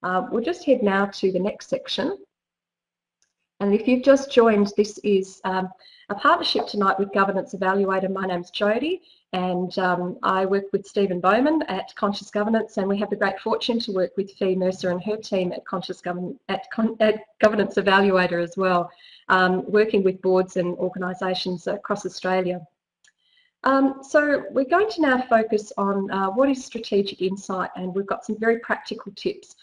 We'll just head now to the next section. And if you've just joined, this is a partnership tonight with Governance Evaluator. My name's Jodie, and I work with Stephen Bowman at Conscious Governance, and we have the great fortune to work with Fee Mercer and her team at Governance Evaluator as well, working with boards and organisations across Australia. So we're going to now focus on what is strategic insight, and we've got some very practical tips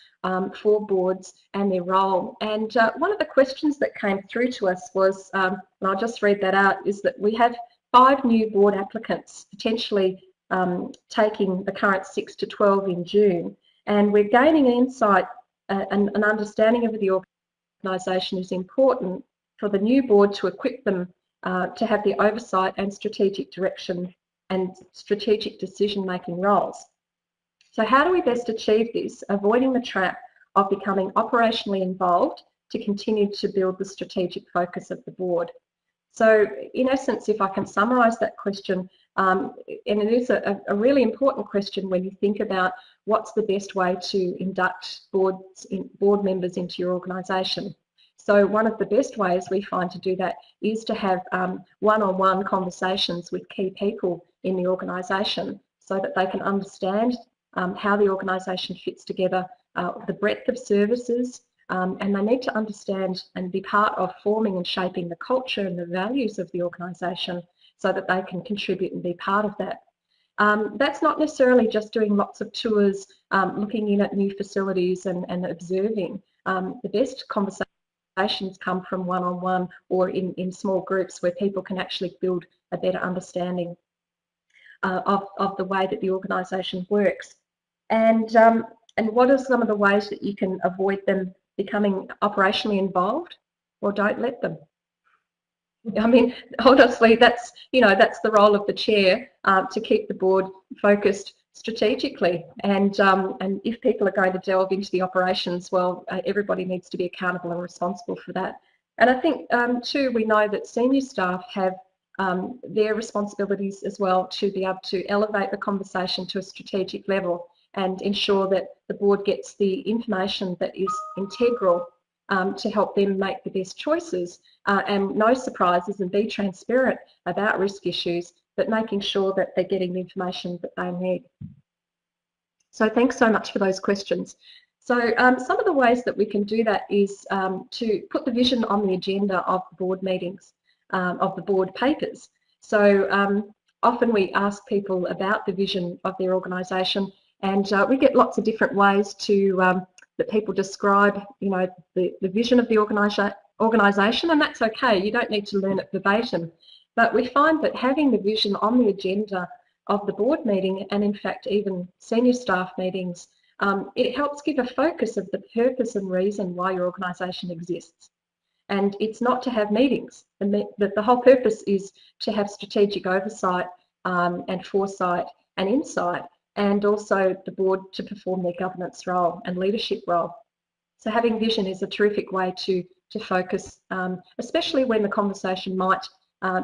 for boards and their role. And one of the questions that came through to us was, and I'll just read that out, is that we have 5 new board applicants potentially taking the current 6 to 12 in June, and we're gaining insight and an understanding of the organisation is important for the new board to equip them to have the oversight and strategic direction and strategic decision-making roles. So how do we best achieve this, avoiding the trap of becoming operationally involved to continue to build the strategic focus of the board? So in essence, if I can summarise that question, and it is a really important question when you think about what's the best way to induct board members into your organisation. So one of the best ways we find to do that is to have one-on-one conversations with key people in the organisation so that they can understand how the organisation fits together, the breadth of services, and they need to understand and be part of forming and shaping the culture and the values of the organisation so that they can contribute and be part of that. That's not necessarily just doing lots of tours, looking in at new facilities and observing. The best conversations come from one-on-one or in small groups where people can actually build a better understanding of the way that the organisation works. And what are some of the ways that you can avoid them becoming operationally involved? Well, don't let them. I mean, honestly, that's the role of the chair, to keep the board focused strategically. And if people are going to delve into the operations, well, everybody needs to be accountable and responsible for that. And I think too, we know that senior staff have their responsibilities as well to be able to elevate the conversation to a strategic level and ensure that the board gets the information that is integral to help them make the best choices, and no surprises, and be transparent about risk issues, but making sure that they're getting the information that they need. So thanks so much for those questions. So some of the ways that we can do that is to put the vision on the agenda of the board meetings, of the board papers. So often we ask people about the vision of their organisation, and we get lots of different ways to that people describe, the vision of the organisation, and that's okay. You don't need to learn it verbatim. But we find that having the vision on the agenda of the board meeting, and in fact even senior staff meetings, it helps give a focus of the purpose and reason why your organisation exists. And it's not to have meetings. The whole purpose is to have strategic oversight and foresight and insight, and also the board to perform their governance role and leadership role. So having vision is a terrific way to focus, especially when the conversation might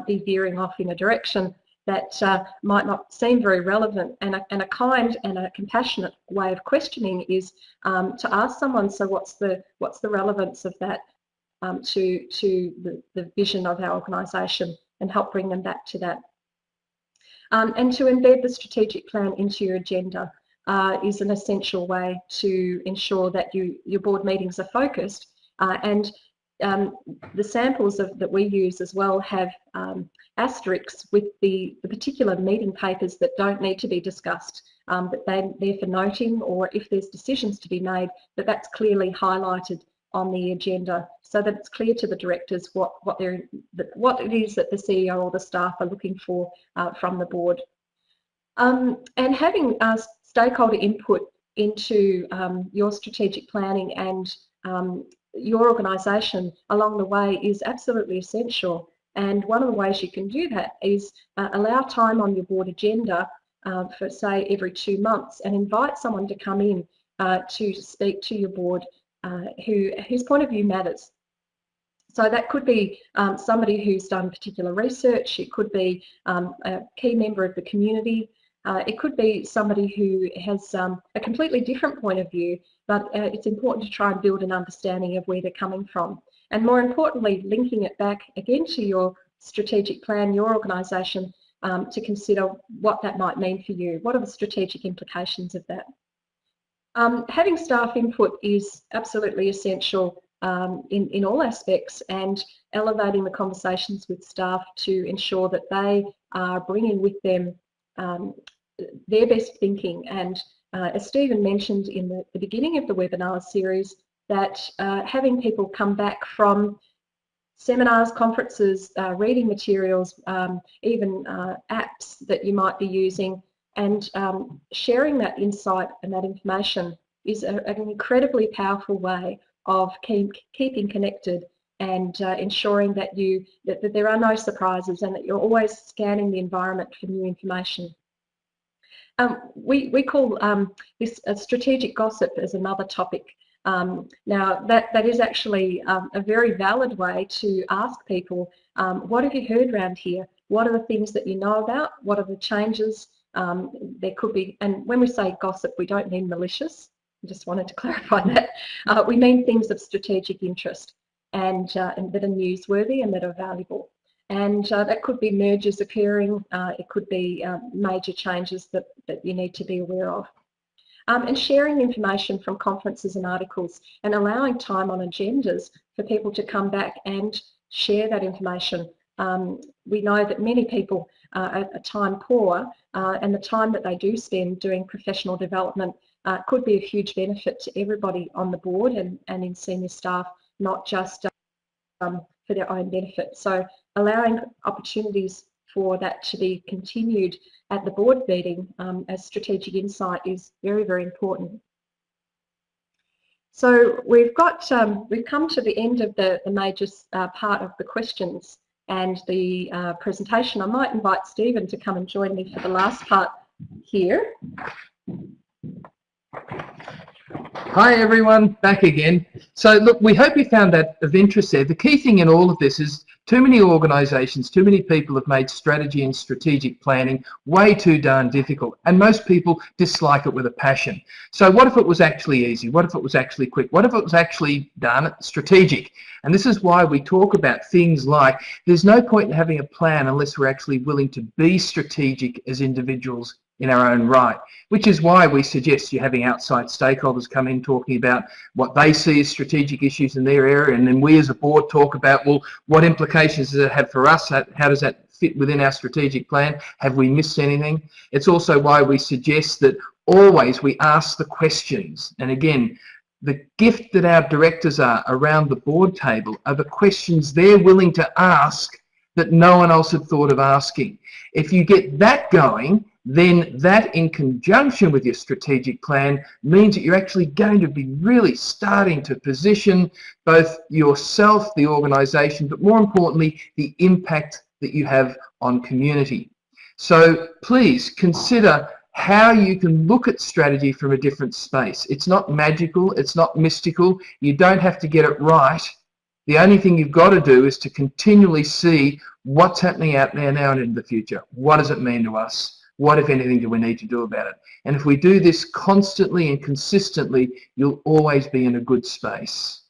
be veering off in a direction that might not seem very relevant. And a kind and a compassionate way of questioning is to ask someone, so what's the relevance of that to the vision of our organisation, and help bring them back to that. And to embed the strategic plan into your agenda is an essential way to ensure that your board meetings are focused. And the samples that we use as well have asterisks with the particular meeting papers that don't need to be discussed, but they're there for noting, or if there's decisions to be made, that's clearly highlighted on the agenda, so that it's clear to the directors what it is that the CEO or the staff are looking for from the board. And having stakeholder input into your strategic planning and your organisation along the way is absolutely essential. And one of the ways you can do that is allow time on your board agenda for, say, every 2 months, and invite someone to come in to speak to your board whose point of view matters. So that could be somebody who's done particular research. It could be a key member of the community. It could be somebody who has a completely different point of view, but it's important to try and build an understanding of where they're coming from. And more importantly, linking it back again to your strategic plan, your organisation, to consider what that might mean for you. What are the strategic implications of that? Having staff input is absolutely essential in all aspects, and elevating the conversations with staff to ensure that they are bringing with them their best thinking. And as Stephen mentioned in the beginning of the webinar series, that having people come back from seminars, conferences, reading materials, even apps that you might be using, and sharing that insight and that information is an incredibly powerful way of keeping connected and ensuring that that there are no surprises and that you're always scanning the environment for new information. We call this strategic gossip as another topic. Now that is actually a very valid way to ask people, what have you heard around here? What are the things that you know about? What are the changes? There could be, and when we say gossip, we don't mean malicious. I just wanted to clarify that. We mean things of strategic interest and that are newsworthy and that are valuable. And that could be mergers occurring. It could be major changes that you need to be aware of. And sharing information from conferences and articles, and allowing time on agendas for people to come back and share that information. We know that many people are time poor, and the time that they do spend doing professional development could be a huge benefit to everybody on the board and in senior staff, not just for their own benefit. So allowing opportunities for that to be continued at the board meeting as strategic insight is very, very important. So we've come to the end of the major part of the questions and the presentation. I might invite Stephen to come and join me for the last part here. Hi everyone, back again. So look, we hope you found that of interest there. The key thing in all of this is too many organisations, too many people have made strategy and strategic planning way too darn difficult, and most people dislike it with a passion. So what if it was actually easy? What if it was actually quick? What if it was actually done strategic? And this is why we talk about things like there's no point in having a plan unless we're actually willing to be strategic as individuals in our own right, which is why we suggest you having outside stakeholders come in talking about what they see as strategic issues in their area, and then we as a board talk about, well, what implications does it have for us? How does that fit within our strategic plan? Have we missed anything? It's also why we suggest that always we ask the questions. And again, the gift that our directors are around the board table are the questions they're willing to ask that no one else had thought of asking. If you get that going, then that in conjunction with your strategic plan means that you're actually going to be really starting to position both yourself, the organisation, but more importantly, the impact that you have on community. So please consider how you can look at strategy from a different space. It's not magical, it's not mystical, you don't have to get it right. The only thing you've got to do is to continually see what's happening out there now and in the future. What does it mean to us? What, if anything, do we need to do about it? And if we do this constantly and consistently, you'll always be in a good space.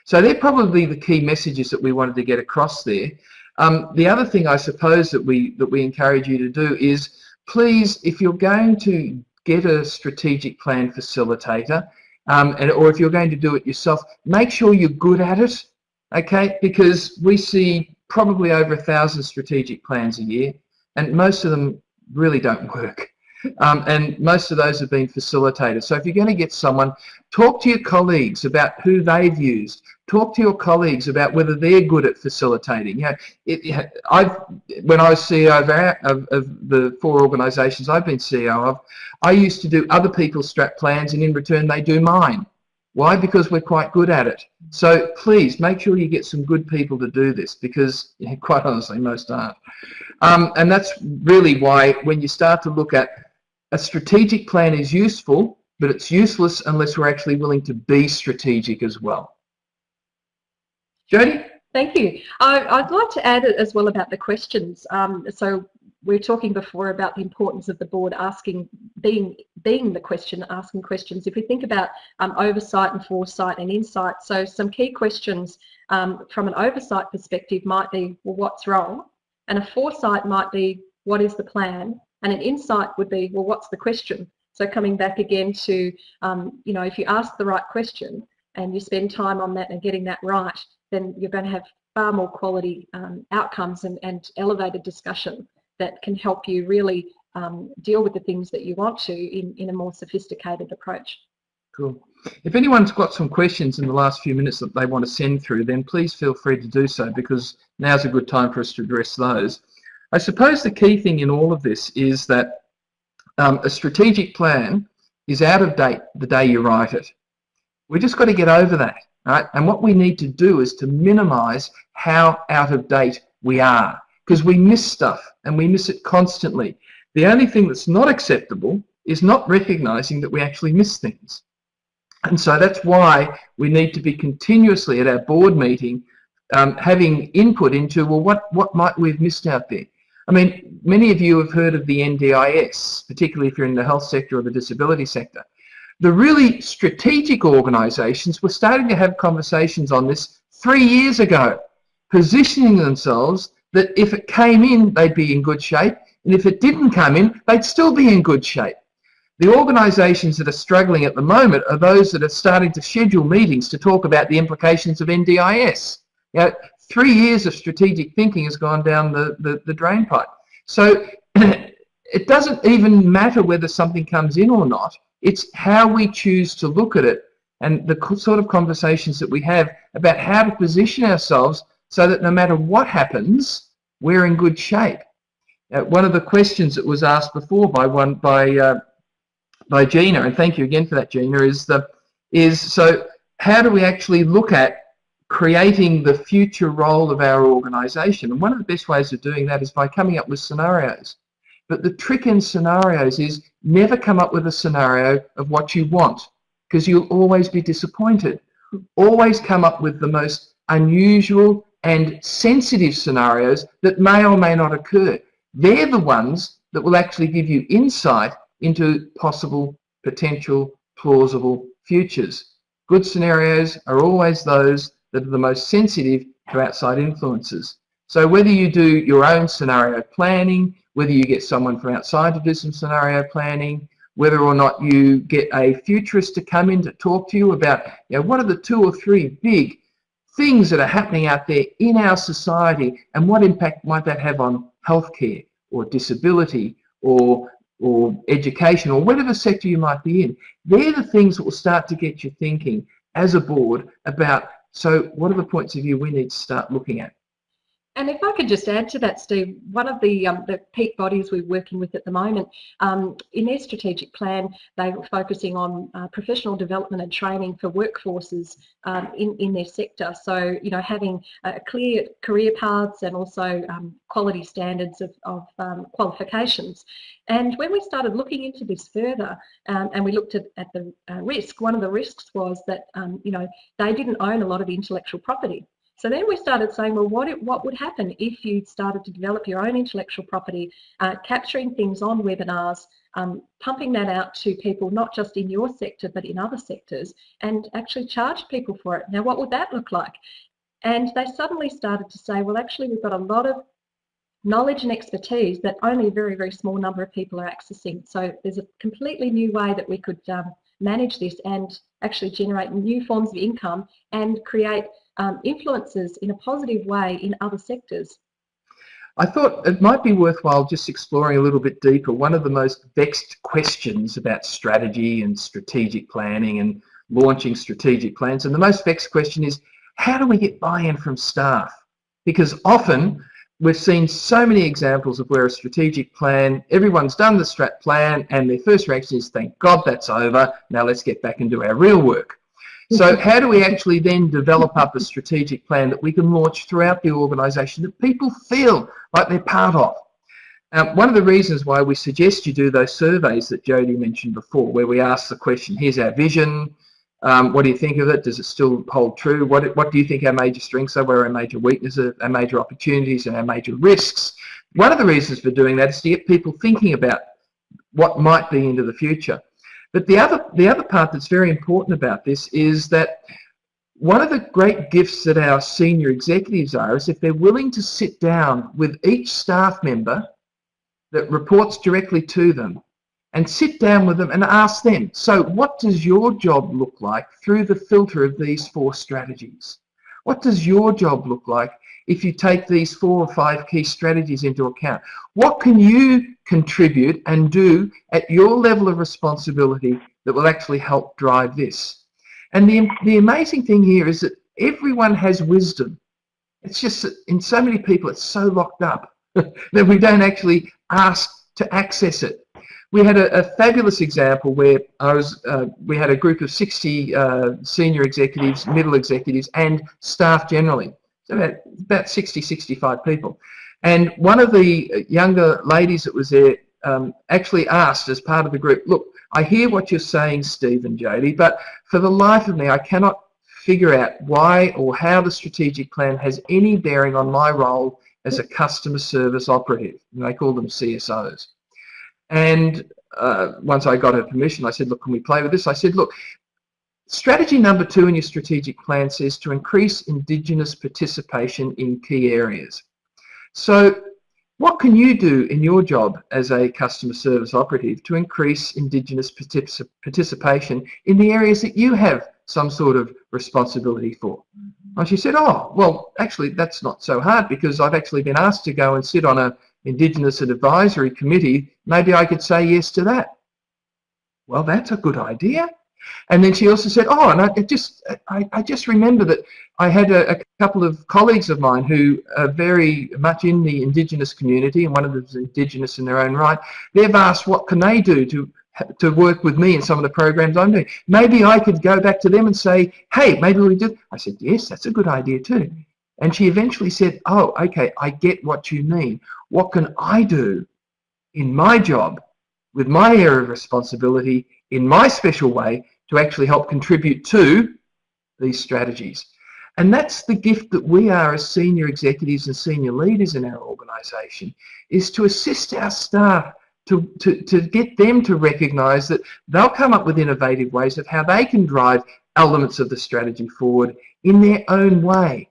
So they're probably the key messages that we wanted to get across there. The other thing I suppose that we encourage you to do is, please, if you're going to get a strategic plan facilitator, or if you're going to do it yourself, make sure you're good at it, okay? Because we see probably over 1,000 strategic plans a year, and most of them really don't work. And most of those have been facilitated. So if you're going to get someone, talk to your colleagues about who they've used. Talk to your colleagues about whether they're good at facilitating. You know, when I was CEO of the 4 organisations I've been CEO of, I used to do other people's strat plans, and in return they do mine. Why? Because we're quite good at it. So please make sure you get some good people to do this, because quite honestly most aren't. And that's really why when you start to look at a strategic plan is useful, but it's useless unless we're actually willing to be strategic as well. Jody? Thank you. I'd like to add as well about the questions. So we were talking before about the importance of the board being the question, asking questions. If we think about oversight and foresight and insight, so some key questions from an oversight perspective might be, well, what's wrong? And a foresight might be, what is the plan? And an insight would be, well, what's the question? So coming back again to, you know, if you ask the right question and you spend time on that and getting that right, then you're going to have far more quality outcomes and elevated discussion that can help you really deal with the things that you want to in a more sophisticated approach. Cool. If anyone's got some questions in the last few minutes that they want to send through, then please feel free to do so, because now's a good time for us to address those. I suppose the key thing in all of this is that a strategic plan is out of date the day you write it. We just got to get over that, right? And what we need to do is to minimise how out of date we are, because we miss stuff and we miss it constantly. The only thing that's not acceptable is not recognising that we actually miss things. And so that's why we need to be continuously at our board meeting having input into, well, what might we have missed out there? I mean, many of you have heard of the NDIS, particularly if you're in the health sector or the disability sector. The really strategic organisations were starting to have conversations on this 3 years ago, positioning themselves that if it came in, they'd be in good shape, and if it didn't come in, they'd still be in good shape. The organisations that are struggling at the moment are those that are starting to schedule meetings to talk about the implications of NDIS. You know, 3 years of strategic thinking has gone down the drain pipe. So it doesn't even matter whether something comes in or not. It's how we choose to look at it and the sort of conversations that we have about how to position ourselves so that no matter what happens, we're in good shape. One of the questions that was asked before by Gina, and thank you again for that, Gina, is so how do we actually look at creating the future role of our organisation? And one of the best ways of doing that is by coming up with scenarios. But the trick in scenarios is never come up with a scenario of what you want, because you'll always be disappointed. Always come up with the most unusual and sensitive scenarios that may or may not occur. They're the ones that will actually give you insight into possible, potential, plausible futures. Good scenarios are always those that are the most sensitive to outside influences. So whether you do your own scenario planning, whether you get someone from outside to do some scenario planning, whether or not you get a futurist to come in to talk to you about, you know, what are the 2 or 3 big things that are happening out there in our society, and what impact might that have on healthcare or disability or education or whatever sector you might be in. They're the things that will start to get you thinking as a board about, so what are the points of view we need to start looking at? And if I could just add to that, Steve, one of the peak bodies we're working with at the moment, in their strategic plan, they were focusing on professional development and training for workforces in their sector. So, you know, having clear career paths and also quality standards of qualifications. And when we started looking into this further, and we looked at the risk, one of the risks was that, you know, they didn't own a lot of intellectual property. So then we started saying, well, what would happen if you started to develop your own intellectual property, capturing things on webinars, pumping that out to people, not just in your sector, but in other sectors, and actually charge people for it. Now, what would that look like? And they suddenly started to say, well, actually, we've got a lot of knowledge and expertise that only a very, very small number of people are accessing. So there's a completely new way that we could manage this and actually generate new forms of income and create influences in a positive way in other sectors. I thought it might be worthwhile just exploring a little bit deeper. One of the most vexed questions about strategy and strategic planning and launching strategic plans, and the most vexed question is, how do we get buy-in from staff? Because often we've seen so many examples of where a strategic plan, everyone's done the strat plan and their first reaction is, thank God that's over, now let's get back and do our real work. So how do we actually then develop up a strategic plan that we can launch throughout the organisation that people feel like they're part of? One of the reasons why we suggest you do those surveys that Jodie mentioned before, where we ask the question, here's our vision, What do you think of it? Does it still hold true? What do you think our major strengths are, where our major weaknesses, our major opportunities and our major risks? One of the reasons for doing that is to get people thinking about what might be into the future. But the other part that's very important about this is that one of the great gifts that our senior executives are is if they're willing to sit down with each staff member that reports directly to them and sit down with them and ask them, so what does your job look like through the filter of these 4 strategies? What does your job look like if you take these 4 or 5 key strategies into account? What can you contribute and do at your level of responsibility that will actually help drive this? And the amazing thing here is that everyone has wisdom. It's just that in so many people it's so locked up that we don't actually ask to access it. We had a fabulous example where we had a group of 60 senior executives, middle executives and staff generally. So about 60, 65 people. And one of the younger ladies that was there actually asked as part of the group, look, I hear what you're saying, Steve and Jody, but for the life of me, I cannot figure out why or how the strategic plan has any bearing on my role as a customer service operative. And they call them CSOs. And once I got her permission, I said, look, can we play with this? I said, look, strategy number 2 in your strategic plan says to increase Indigenous participation in key areas. So what can you do in your job as a customer service operative to increase Indigenous participation in the areas that you have some sort of responsibility for? And she said, oh, well, actually, that's not so hard because I've actually been asked to go and sit on a Indigenous Advisory Committee. Maybe I could say yes to that. Well, that's a good idea. And then she also said, oh, and I just remember that I had a couple of colleagues of mine who are very much in the Indigenous community, and one of them is Indigenous in their own right. They've asked what can they do to work with me in some of the programs I'm doing. Maybe I could go back to them and say, hey, maybe we do. I said, yes, that's a good idea too. And she eventually said, oh, okay, I get what you mean. What can I do in my job with my area of responsibility in my special way to actually help contribute to these strategies? And that's the gift that we are as senior executives and senior leaders in our organisation, is to assist our staff to get them to recognise that they'll come up with innovative ways of how they can drive elements of the strategy forward in their own way.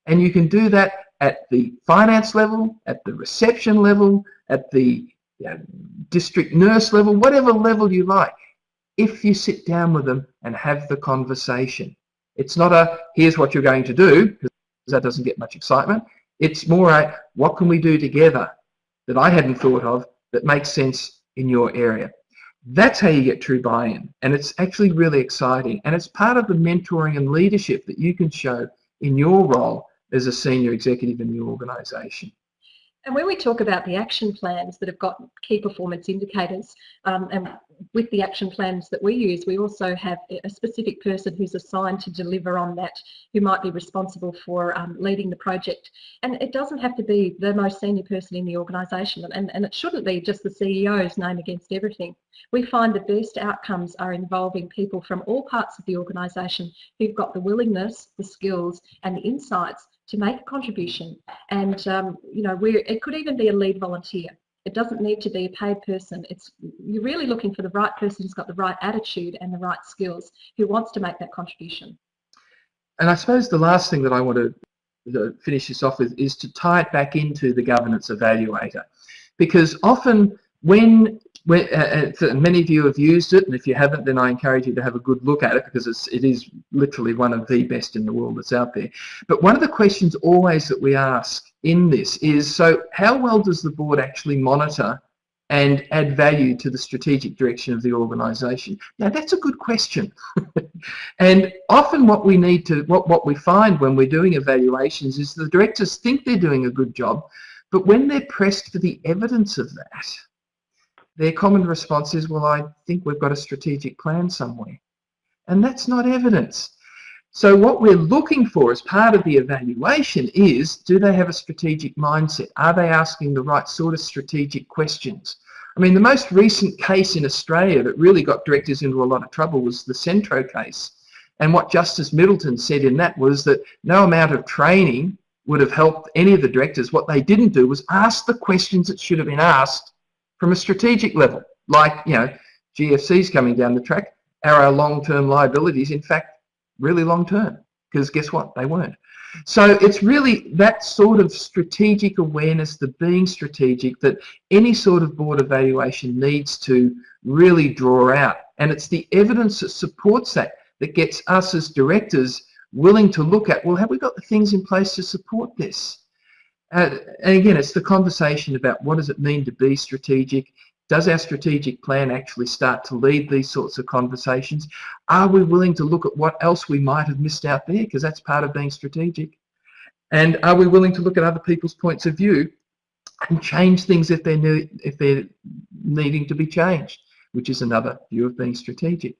And you can do that at the finance level, at the reception level, at the district nurse level, whatever level you like, if you sit down with them and have the conversation. It's not a, here's what you're going to do, because that doesn't get much excitement. It's more a, what can we do together that I hadn't thought of that makes sense in your area? That's how you get true buy-in. And it's actually really exciting. And it's part of the mentoring and leadership that you can show in your role as a senior executive in the organisation. And when we talk about the action plans that have got key performance indicators, and with the action plans that we use, we also have a specific person who's assigned to deliver on that, who might be responsible for leading the project. And it doesn't have to be the most senior person in the organisation, and it shouldn't be just the CEO's name against everything. We find the best outcomes are involving people from all parts of the organisation who've got the willingness, the skills and the insights to make a contribution. And you know, it could even be a lead volunteer. It doesn't need to be a paid person. You're really looking for the right person who's got the right attitude and the right skills, who wants to make that contribution. And I suppose the last thing that I want to finish this off with is to tie it back into the governance evaluator, because often when many of you have used it, and if you haven't, then I encourage you to have a good look at it, because it is literally one of the best in the world that's out there. But one of the questions always that we ask in this is, so how well does the board actually monitor and add value to the strategic direction of the organisation? Now that's a good question. And often what we need to, what we find when we're doing evaluations is the directors think they're doing a good job, but when they're pressed for the evidence of that, their common response is, well, I think we've got a strategic plan somewhere. And that's not evidence. So what we're looking for as part of the evaluation is, do they have a strategic mindset? Are they asking the right sort of strategic questions? I mean, the most recent case in Australia that really got directors into a lot of trouble was the Centro case, And what Justice Middleton said in that was that no amount of training would have helped any of the directors. What they didn't do was ask the questions that should have been asked from a strategic level, like, you know, GFC's coming down the track. Are our long-term liabilities, in fact, really long-term? Because guess what? They weren't. So it's really that sort of strategic awareness, the being strategic, that any sort of board evaluation needs to really draw out. And it's the evidence that supports that that gets us as directors willing to look at, well, have we got the things in place to support this? And again, it's the conversation about what does it mean to be strategic? Does our strategic plan actually start to lead these sorts of conversations? Are we willing to look at what else we might have missed out there? Because that's part of being strategic. And are we willing to look at other people's points of view and change things if they're needing to be changed, which is another view of being strategic.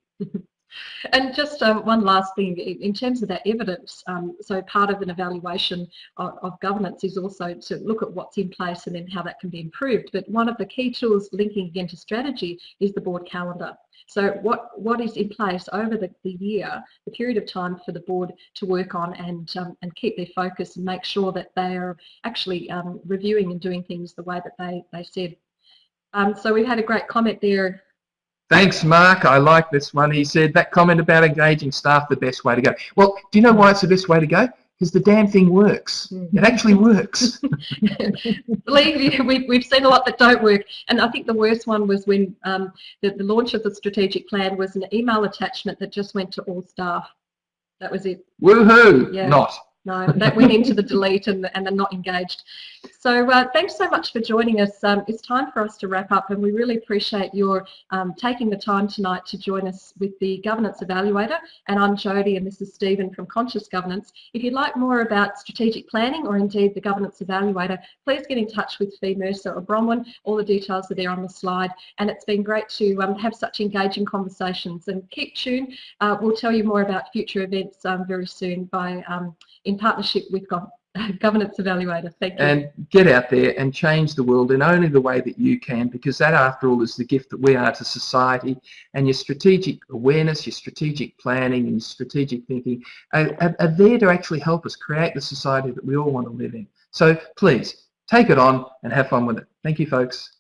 And just one last thing, in terms of that evidence, so part of an evaluation of governance is also to look at what's in place and then how that can be improved. But one of the key tools linking again to strategy is the board calendar. So what is in place over the year, the period of time for the board to work on and keep their focus and make sure that they are actually reviewing and doing things the way that they said. So we had a great comment there. Thanks, Mark. I like this one. He said that comment about engaging staff, the best way to go. Well, do you know why it's the best way to go? Because the damn thing works. It actually works. Believe me, we've seen a lot that don't work. And I think the worst one was when the launch of the strategic plan was an email attachment that just went to all staff. That was it. Woohoo! Yeah. Not. No, that went into the delete and they're not engaged. So thanks so much for joining us. It's time for us to wrap up, and we really appreciate your taking the time tonight to join us with the Governance Evaluator. And I'm Jodie and this is Stephen from Conscious Governance. If you'd like more about strategic planning or indeed the Governance Evaluator, please get in touch with Fee Mercer or Bronwyn. All the details are there on the slide, and it's been great to have such engaging conversations. And keep tuned. We'll tell you more about future events very soon by in partnership with Governance Evaluator. Thank you. And get out there and change the world in only the way that you can, because that, after all, is the gift that we are to society. And your strategic awareness, your strategic planning and your strategic thinking are there to actually help us create the society that we all want to live in. So please, take it on and have fun with it. Thank you, folks.